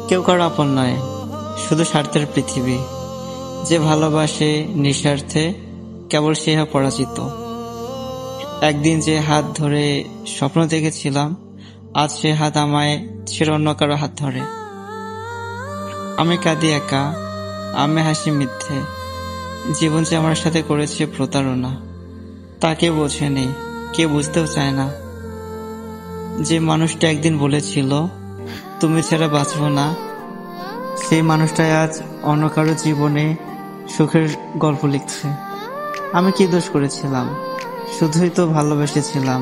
কেউ কারো আপন নয়, শুধু স্বার্থের পৃথিবী। যে ভালোবাসে নিঃস্বার্থে, কেবল সে পরাজিত। একদিন যে হাত ধরে স্বপ্ন দেখেছিলাম, আজ সে হাত আমায় ছেড়ে অন্য কারো হাত ধরে। আমি কাঁদি একা, আমি হাসি মিথ্যে। জীবন যে আমার সাথে করেছে প্রতারণা, তা কেউ বোঝেনি, কেউ বুঝতেও চায় না। যে মানুষটা একদিন বলেছিল তুমি ছাড়া বাঁচবো না, সেই মানুষটাই আজ অন্য কারো জীবনে সুখের গল্প লিখছে। আমি কি দোষ করেছিলাম? শুধুই তো ভালোবেসেছিলাম,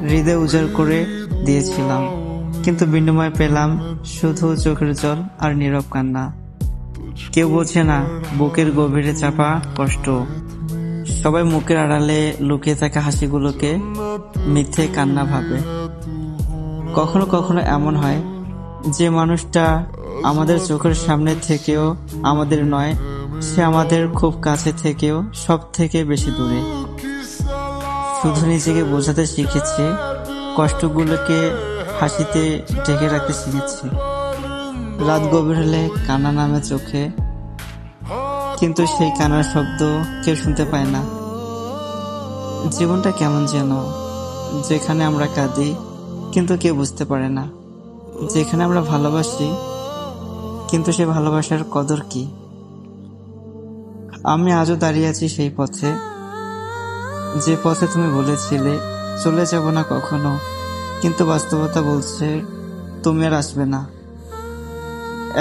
হৃদয় উজাড় করে দিয়েছিলাম, কিন্তু বিনিময় পেলাম শুধু চোখের জল আর নীরব কান্না। কেউ বোঝে না বুকের গভীরে চাপা কষ্ট। সবাই মুখের আড়ালে লুকিয়ে থাকা হাসিগুলোকে মিথ্যে কান্না ভাবে। কখনো কখনো এমন হয়, যে মানুষটা আমাদের চোখের সামনে থেকেও আমাদের নয়, সে আমাদের খুব কাছে থেকেও সব থেকে বেশি দূরে। শুধু নিজেকে বোঝাতে শিখেছি, কষ্টগুলোকে হাসিতে ঢেকে রাখতে শিখেছি। রাত গভীর হলে কান্না নামে চোখে, কিন্তু সেই কান্নার শব্দ কেউ শুনতে পায় না। জীবনটা কেমন যেন, যেখানে আমরা কাঁদি কিন্তু কেউ বুঝতে পারে না, যেখানে আমরা ভালোবাসি কিন্তু সে ভালোবাসার কদর কি। আমি আজও দাঁড়িয়ে আছি সেই পথে, যে পথে তুমি বলেছিলে চলে যাব না কখনো, কিন্তু বাস্তবতা বলছে তুমি আর আসবে না।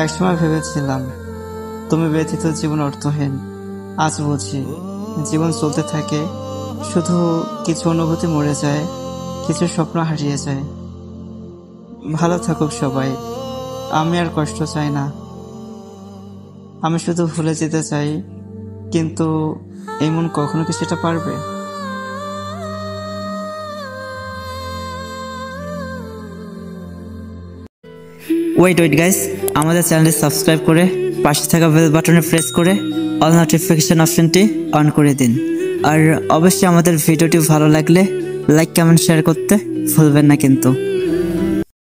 একসময় ভেবেছিলাম তুমি ব্যতীত জীবন অর্থহীন, আজ বুঝি জীবন চলতে থাকে, শুধু কিছু অনুভূতি মরে যায়, কিছু স্বপ্ন হারিয়ে যায়। ভালো থাকুক সবাই, আমি আর কষ্ট চাই না। আমি শুধু ভুলে যেতে চাই, কিন্তু এই মন কখনো কি সেটা পারবে? ওয়েট গাইস, আমাদের চ্যানেলটি সাবস্ক্রাইব করে পাশে থাকা বেল বাটনে প্রেস করে অল নোটিফিকেশন অপশনটি অন করে দিন। আর অবশ্যই আমাদের ভিডিওটি ভালো লাগলে লাইক কমেন্ট শেয়ার করতে ভুলবেন না কিন্তু।